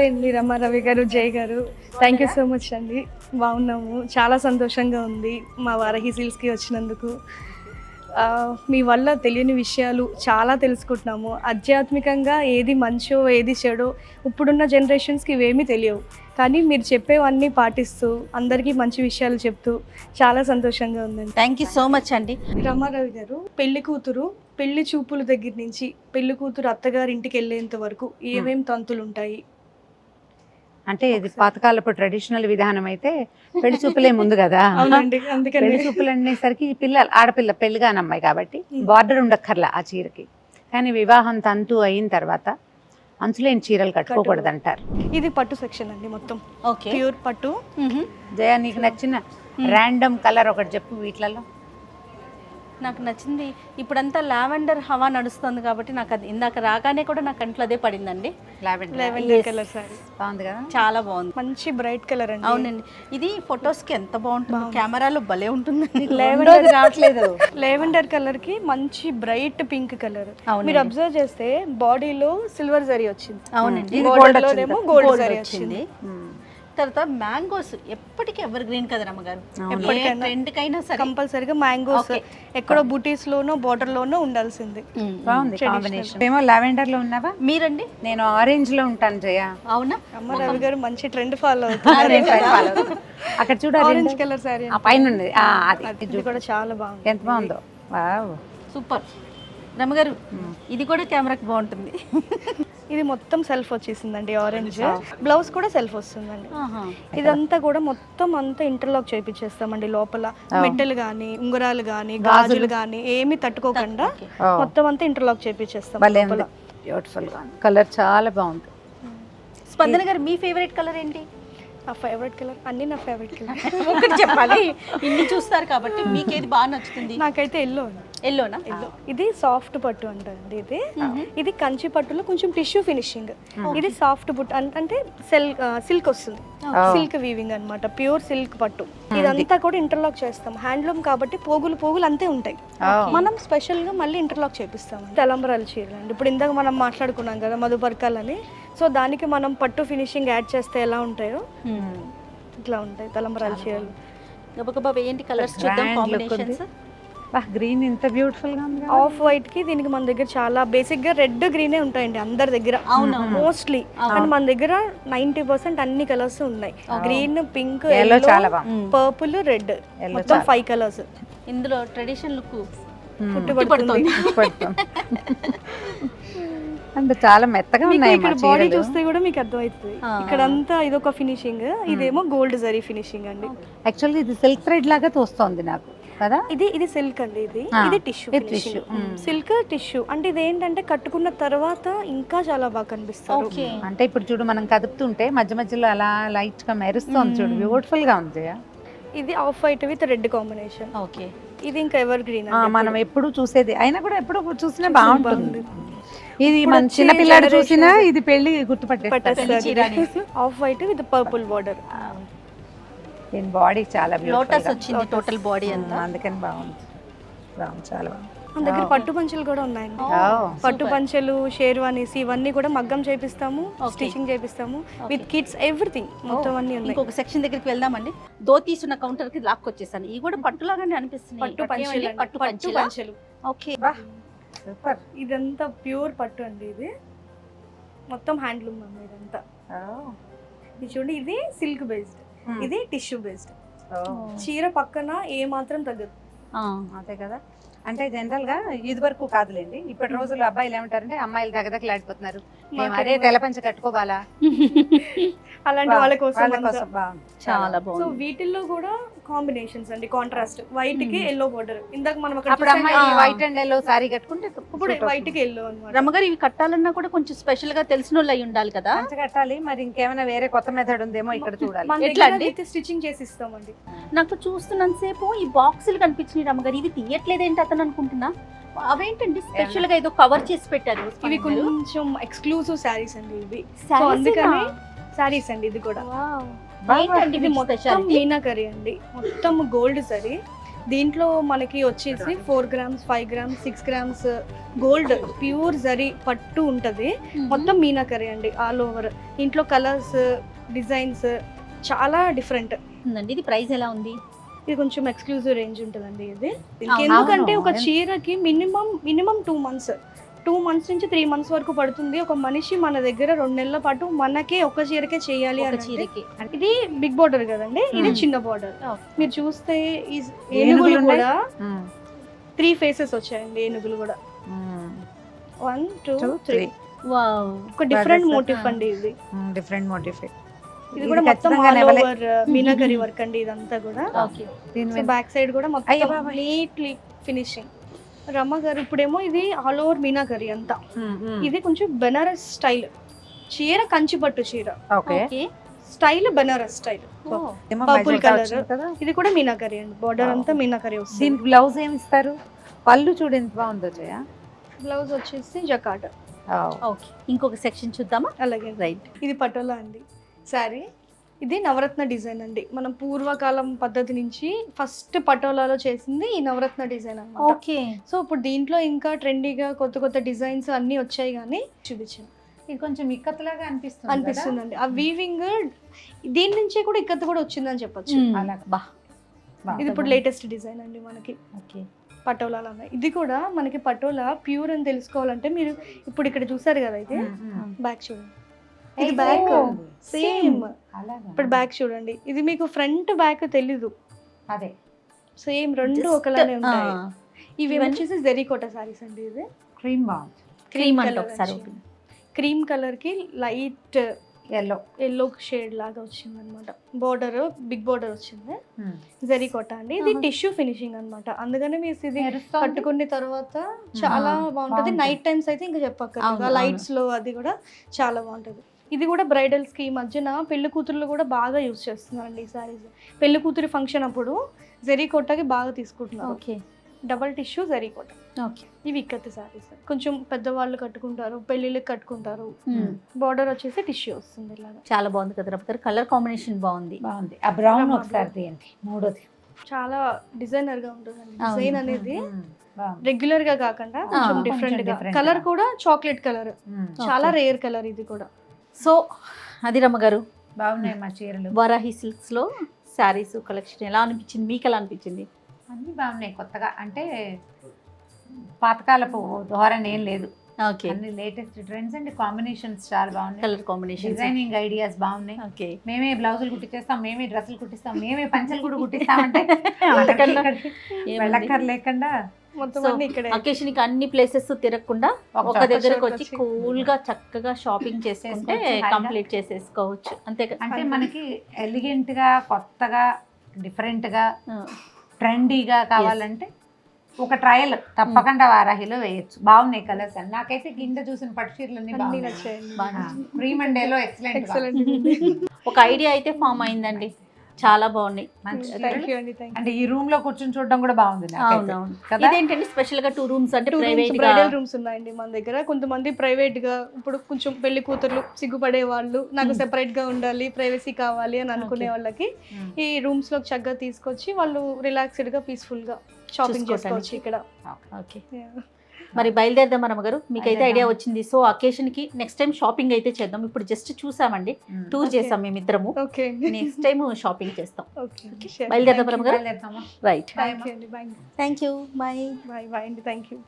నమస్తే అండి రమారవి గారు, జయ్ గారు. థ్యాంక్ యూ సో మచ్ అండి. బాగున్నాము, చాలా సంతోషంగా ఉంది మా వారాహి సిల్క్స్కి వచ్చినందుకు. మీ వల్ల తెలియని విషయాలు చాలా తెలుసుకుంటున్నాము. ఆధ్యాత్మికంగా ఏది మంచో ఏది చెడో ఇప్పుడున్న జనరేషన్స్కి ఇవేమీ తెలియవు, కానీ మీరు చెప్పేవన్నీ పాటిస్తూ అందరికీ మంచి విషయాలు చెప్తూ చాలా సంతోషంగా ఉందండి. థ్యాంక్ యూ సో మచ్ అండి. రమారవి గారు, పెళ్లి కూతురు పెళ్లి చూపుల దగ్గర నుంచి పెళ్లి కూతురు అత్తగారి ఇంటికి వెళ్ళేంత వరకు ఏమేం తంతులు ఉంటాయి? అంటే ఇది పాతకాలపు ట్రెడిషనల్ విధానం అయితే పెళ్లి చూపులే ముందు కదా. అవునండి, అందుకని పెళ్లి చూపులు అనేసరికి పిల్లలు ఆడపిల్ల పెళ్లిగాని అమ్మాయి కాబట్టి బార్డర్ ఉండక్కర్లా ఆ చీరకి. కానీ వివాహం తంతు అయిన తర్వాత అంచులేని చీరలు కట్టుకోకూడదు అంటారు. ఇది పట్టు సెక్షన్ అండి, మొత్తం ఓకే, ప్యూర్ పట్టు. జయ, నీకు నచ్చిన ర్యాండమ్ కలర్ ఒకటి చెప్పు వీటిలలో. నాకు నచ్చింది ఇప్పుడంతా లావెండర్ హవా నడుస్తుంది కాబట్టి నాకు అది ఇందాక రాగానే కూడా నా కంట్లో అదే పడిందండి. లెవెండర్ కలర్ సారీ బాగుంది కదా, చాలా బాగుంది, మంచి బ్రైట్ కలర్ అండి. అవునండి. ఇది ఫొటోస్ కి ఎంత బాగుంటుంది, కెమెరాలో భలే ఉంటుంది. లెవెండర్ రావట్లేదు. లెవెండర్ కలర్ కి మంచి బ్రైట్ పింక్ కలర్. మీరు అబ్జర్వ్ చేస్తే బాడీలో సిల్వర్ జరీ వచ్చింది. అవునండి, లోనేమో గోల్డ్ జరీ వచ్చింది. తర్వాత మ్యాంగోస్ ఎప్పటికీ ఎవర్ గ్రీన్ కదా రమ్మగారు, ఎప్పటికైనా ట్రెండ్ కైనా సరే కంపల్సరీగా మ్యాంగోస్ ఎక్కడో బూటీస్ లోనో బార్డర్ లోనో ఉండాల్సింది. బాగుంది కాంబినేషన్. ఏమో లావెండర్ లో ఉన్నావా? మీరండి? నేను ఆరెంజ్ లో ఉంటాను జయ. అవునా? రవి గారు మంచి ట్రెండ్ ఫాలో అవుతుంది. అక్కడ చూడాలి, ఆరెంజ్ కలర్ సారీ ఆ పైన ఉంది. ఇది కూడా చాలా బాగుంది. ఎంత బాగుందో, వావ్ సూపర్. రమ్మగారు ఇది కూడా కెమెరాకి బాగుంటుంది. ఇది మొత్తం సెల్ఫ్ వచ్చేసిందండి, ఆరెంజ్. బ్లౌజ్ కూడా సెల్ఫ్ వస్తుందండి. ఇదంతా కూడా మొత్తం అంతా ఇంటర్లాక్ చేయించేస్తామండి. లోపల మెట్టెలు గానీ ఉంగరాలు గానీ గాజులు గానీ ఏమి తట్టుకోకుండా మొత్తం అంతా ఇంటర్లాక్ చేయించేస్తాం. బ్యూటిఫుల్ గా కలర్ చాలా బాగుంది. స్పందన గారు, మీ ఫేవరెట్ కలర్ ఏంటి? నా ఫేవరెట్ కలర్ అన్ని నా ఫేవరెట్ కలర్. ఒకటి చెప్పాలి, ఇన్ని చూస్తారు కాబట్టి మీకు ఏది బాగా నచ్చుతుంది? నాకైతే ఎల్లో. ఎల్లోనా? ఎల్లో. ఇది సాఫ్ట్ పట్టు అంటారండి. ఇది కంచి పట్టులో కొంచెం టిష్యూ ఫినిషింగ్. ఇది సాఫ్ట్ పట్టు అంటే సిల్క్ వస్తుంది, సిల్క్ వీవింగ్ అన్నమాట, ప్యూర్ సిల్క్ పట్టు. ఇదంతా కూడా ఇంటర్లాక్ చేస్తాం. హ్యాండ్లూమ్ కాబట్టి పోగులు అంతే ఉంటాయి. మనం స్పెషల్ గా మళ్ళీ ఇంటర్లాక్ చేపిస్తాం. తలంబరాల చీరలు అండి, ఇప్పుడు ఇందాక మనం మాట్లాడుకున్నాం కదా మధుపర్కాలని. సో దానికి మనం పట్టు ఫినిషింగ్ యాడ్ చేస్తే ఎలా ఉంటాయో ఇట్లా ఉంటాయి తలంబరాల చీరలు. గబగబా వేయండి, కలర్స్ చూద్దాం, కాంబినేషన్స్. గ్రీన్ ఇంత బ్యూటిఫుల్ గా ఉంది. ఆఫ్ వైట్ కి దీనికి మన దగ్గర చాలా బేసిక్ గా రెడ్ గ్రీనే ఉంటాయండి అందరి దగ్గర మోస్ట్లీ. కానీ మన దగ్గర 90% అన్ని కలర్స్ ఉన్నాయి. గ్రీన్, పింక్, పర్పుల్, రెడ్, మొత్తం 5 కలర్స్. ఇందులో ట్రెడిషనల్ లుక్ పుట్టుబడుతుంది. అంటే చాలా మెత్తగా ఉన్నాయి. ఇక్కడ బాడీ చూస్తే కూడా మీకు అర్థమవుతుంది. ఇక్కడ అంతా ఇదొక ఫినిషింగ్, ఇదేమో గోల్డ్ జరీ ఫినిషింగ్ అండి. యాక్చువల్లీ ఇది సిల్క్ థ్రెడ్ లాగా తోస్తోంది నాకు కదా. ఇది సిల్క్ అండి, ఇది టిష్యూ. సిల్క్ టిష్యూ అంటే ఇది ఏంటంటే కట్టుకున్న తర్వాత ఇంకా చాలా బాగా కనిపిస్తుంది. అంటే ఇప్పుడు చూడు, మనం కదుపుతుంటే మధ్య మధ్యలో అలా లైట్ గా మెరుస్తుంది చూడు, బ్యూటిఫుల్ గా ఉంది. ఇది of white with red combination. Okay, ఇది ఇంకా ఎవర్ గ్రీన్. మనం ఎప్పుడు చూసేది అయినా కూడా ఎప్పుడు చూసినా బాగుంటుంది. ఇది మన చిన్న పిల్లాడు చూసినా ఇది పెళ్లి గుర్తుపట్టేస్తారు. Off white with purple border. దీని బాడీ చాలా లోటస్ వచ్చింది, టోటల్ బాడీ అంతా, అందుకని బాగుంది. చాలా బాగుంది. మన దగ్గర పట్టు పంచలు కూడా ఉన్నాయండి. పట్టు పంచలు, షేర్వానీస్ ఇవన్నీ కూడా మగ్గం చేపిస్తాము, స్టిచింగ్ చేపిస్తాము, విత్ కిడ్స్ ఎవ్రీథింగ్ మొత్తం అన్ని ఉన్నాయి. ఇంకొక సెక్షన్ దగ్గరికి వెళ్దామండి. ధోతీస్ ఉన్న కౌంటర్ కి లాక్కొచ్చేసాను. ఇవి కూడా పట్టులాగానే అనిపిస్తుంది. పట్టు పంచలు. Okay, super. ఇదంతా ప్యూర్ పట్టు అండి, ఇది మొత్తం హ్యాండ్లూమ్ అమ్మ. ఇదంతా ఇది చూడండి, ఇది సిల్క్ బేస్డ్, ఇది టిష్యూ బేస్డ్. చీర పక్కన ఏ మాత్రం తగ్గదు. అదే కదా. అంటే జనరల్ గా ఇది వరకు కాదులేండి, ఇప్పటి రోజుల్లో అబ్బాయిలు ఏమంటారంటే అమ్మాయిలు దగ్గదక్కలాడిపోతున్నారు, మేము అదే తెలపంచ కట్టుకోవాలా, అలాంటి వాళ్ళ కోసం చాలా బాగుంది. సో వీటిల్లో కూడా కాంబినేషన్స్ అండి, కాంట్రాస్ట్. వైట్ కి ఎల్లో బోర్డర్. ఇందాక మనం వైట్ అండ్ ఎల్లో సారీ కట్టుకుంటే ఇప్పుడు వైట్ కి ఎల్లో అన్నమాట. రమ్మగారు, ఇవి కట్టాలన్నా కూడా కొంచెం స్పెషల్ గా తెలిసిన వాళ్ళు అయి ఉండాలి కదా. కట్టాలి. మరి ఇంకేమైనా వేరే కొత్త మెథడ్ ఉందేమో ఇక్కడ చూడాలి. ఎట్లా స్టిచింగ్ చేసి ఇస్తామండి. నాకు చూస్తున్నంత సేపు ఈ బాక్సులు కనిపించినాయి రమ్మగారు, ఇవి తీయట్లేదేంటి అతను అనుకుంటున్నా. అవేంటండి స్పెషల్ గా ఏదో కవర్ చేసి పెట్టారు. ఇవి కొంచెం ఎక్స్క్లూజివ్ శారీస్ అండి ఇవి. అందుకని శారీస్ అండి. ఇది కూడా ఇది మొత్తం మీనాకరీ అండి, మొత్తం గోల్డ్ సరీ. దీంట్లో మనకి వచ్చేసి 4 grams 5 grams 6 grams gold pure zari పట్టు ఉంటుంది. మొత్తం మీనాకరీ అండి ఆల్ ఓవర్. ఇంట్లో కలర్స్ డిజైన్స్ చాలా డిఫరెంట్ ఉందండి. ఇది ప్రైస్ ఎలా ఉంది? ఇది కొంచెం ఎక్స్క్లూజివ్ రేంజ్ ఉంటుందండి ఇది. ఎందుకంటే ఒక చీరకి మినిమం 2 months నుంచి 3 months వరకు పడుతుంది. ఒక మనిషి మన దగ్గర 2 నెలల పాటు మనకే ఒక చీరకే చేయాలి ఒక అని చీరకి ఇది బిగ్ బార్డర్ కదండి, ఇది చిన్న బార్డర్. మీరు చూస్తే ఈ ఏనుగులు కూడా 3 ఫేసెస్ వచ్చాయండి. ఏనుగులు కూడా 1 2 3 వావ్, ఒక డిఫరెంట్ మోటిఫ్ అండి ఇది. Different motif. ఇది కూడా మొత్తం ఆల్ ఓవర్ మీనాకరీ వర్క్ అండి ఇదంతా కూడా. ఓకే. బ్యాక్ సైడ్ కూడా మొత్తం నీట్లీ ఫినిషింగ్. రమ్మ గారు ఇప్పుడేమో ఇది ఆల్ ఓవర్ మీనాకరీ అంతా. ఇది కొంచెం బెనారస్ స్టైల్ చీర, కంచి పట్టు చీర okay. Style Banaras style. Purple colour. ఇది కూడా మీనాకరీ అండి, బార్డర్ అంతా మీనాకరీ వస్తుంది. దీనికి బ్లౌజ్ ఏమి ఇస్తారు? పళ్ళు చూడు ఎంత బాగుందో జయ. బ్లౌజ్ వచ్చేసి జకాట్. ఓకే, ఇంకొక సెక్షన్ చూద్దామా? అలాగే. రైట్. ఇది పటోలా అండి శారీ. ఇది నవరత్న డిజైన్ అండి. మనం పూర్వకాలం పద్ధతి నుంచి ఫస్ట్ పటోలాలో చేసింది ఈ నవరత్న డిజైన్ అన్నమాట. ఓకే. సో ఇప్పుడు దీంట్లో ఇంకా ట్రెండీగా కొత్త డిజైన్స్ అన్నీ వచ్చాయి కానీ చూపించాను. ఇది కొంచెం ఇక్కత్లాగా అనిపిస్తుందండి. ఆ వీవింగ్ దీని నుంచే కూడా ఇక్కత్ కూడా వచ్చిందని చెప్పొచ్చు. బా, ఇది ఇప్పుడు లేటెస్ట్ డిజైన్ అండి మనకి. ఓకే. పటోలా. ఇది కూడా మనకి పటోలా ప్యూర్ అని తెలుసుకోవాలంటే మీరు ఇప్పుడు ఇక్కడ చూసారు కదా, అయితే బ్యాక్ చూడండి. ఇది బ్యాక్ సేమ్. ఇప్పుడు బ్యాక్ చూడండి. ఇది మీకు ఫ్రంట్ బ్యాక్ తెలీదు, అదే సేమ్ రెండు ఒకలానే ఉంటాయి. ఇవి వచ్చేసి జెరీకోట సారీస్ అండి. ఇది క్రీమ్ బాగుంది. క్రీమ్ కలర్ కి లైట్ ఎల్లో షేడ్ లాగా వచ్చింది అనమాట. బోర్డర్ బిగ్ బోర్డర్ వచ్చింది. జెరీకోట అండి. ఇది టిష్యూ ఫినిషింగ్ అన్నమాట. అందుకనే మీరు ఇది కట్టుకున్న తర్వాత చాలా బాగుంటది. నైట్ టైమ్స్ అయితే ఇంకా చెప్పక్కర్లేదు, లైట్స్ లో అది కూడా చాలా బాగుంటది. ఇది కూడా బ్రైడల్స్ కి ఈ మధ్యన పెళ్లి కూతుర్లు కూడా బాగా యూజ్ చేస్తున్నారండి ఈ సారీస్. పెళ్లి కూతురి ఫంక్షన్ అప్పుడు జెరీకోటకి బాగా తీసుకుంటున్నారు. ఓకే. డబల్ టిష్యూ జెరీకోట. ఓకే. ఇవి ఇక్కత్ సారీస్ కొంచెం పెద్దవాళ్ళు కట్టుకుంటారు, పెళ్లిళ్ళకి కట్టుకుంటారు. బార్డర్ వచ్చేసి టిష్యూ వస్తుంది ఇలాగా. చాలా బాగుంది కదా రఫ్ గారు, కలర్ కాంబినేషన్ బాగుంది. ఆ బ్రౌన్ ఒకసారి తీయండి. మూడోది చాలా డిజైనర్ గా ఉంటుందండి. డిజైన్ అనేది రెగ్యులర్ గా కాకుండా కొంచెం డిఫరెంట్ గా. కలర్ కూడా చాక్లెట్ కలర్, చాలా రేర్ కలర్ ఇది కూడా. సో అది రమ్మ గారు, బాగున్నాయి మా చీరలు. వారాహి సిల్క్స్ లో శారీస్ కలెక్షన్ ఎలా అనిపించింది మీకు? ఎలా అనిపించింది? అన్ని బాగున్నాయి. కొత్తగా అంటే పాతకాలపు ధోరణి ఏం లేదు. ఓకే. అన్ని లేటెస్ట్ ట్రెండ్స్ అండ్ కాంబినేషన్స్ చాలా బాగున్నాయి. కలర్ కాంబినేషన్, డిజైనింగ్ ఐడియాస్ బాగున్నాయి. ఓకే. మేమే బ్లౌజులు కుట్టించేస్తాం, మేమే డ్రెస్సులు కుట్టిస్తాం, మేమే పంచలు కూడా కుట్టిస్తామంటే వెళ్ళక్కర్ లేకుండా మొత్తం అన్ని ఇక్కడే. అకేషన్ కి అన్ని ప్లేసెస్ తిరగకుండా ఒక దగ్గరకు వచ్చి కూల్ గా చక్కగా షాపింగ్ చేసుకుంటే కంప్లీట్ చేసేసుకోవచ్చు. అంతే. అంటే మనకి ఎలిగెంట్ గా, కొత్తగా, డిఫరెంట్ గా, ట్రెండీగా కావాలంటే ఒక ట్రయల్ తప్పకుండా వారాహిలో వేయచ్చు. బాగున్నాయి కలర్స్ అని. నాకైతే కింద చూసిన పట్టు చీరలన్నీ బాగున్నాయి. Cream and yellow excellent. ఒక ఐడియా అయితే ఫామ్ అయిందండి, చాలా బాగున్నాయి. అంటే ఈ రూమ్ లో కూర్చొని చూడడం కూడా బాగుంది. ఇదేంటంటే స్పెషల్ గా 2 రూమ్స్ అంటే బ్రైడల్ రూమ్స్ ఉన్నాయండి మన దగ్గర. కొంతమంది ప్రైవేట్ గా, ఇప్పుడు కొంచెం పెళ్లి కూతుర్లు సిగ్గుపడే వాళ్ళు, నాకు సెపరేట్ గా ఉండాలి, ప్రైవసీ కావాలి అని అనుకునే వాళ్ళకి ఈ రూమ్స్ లో చక్కగా తీసుకొచ్చి వాళ్ళు రిలాక్స్డ్ గా పీస్ఫుల్ గా షాపింగ్ చేసుకోవచ్చు ఇక్కడ. ఓకే. మరి బయలుదేరదాం రమ్మ గారు, మీకైతే ఐడియా వచ్చింది. సో అకేషన్ కి నెక్స్ట్ టైం షాపింగ్ అయితే చేద్దాం. ఇప్పుడు జస్ట్ చూసామండి, టూర్ చేసాం మేమిద్దరము. నెక్స్ట్ టైం షాపింగ్ చేస్తాం. బయలుదేరదాం రమ్మ గారు. Right. Thank you. Bye. Bye. Bye అండి. Thank you.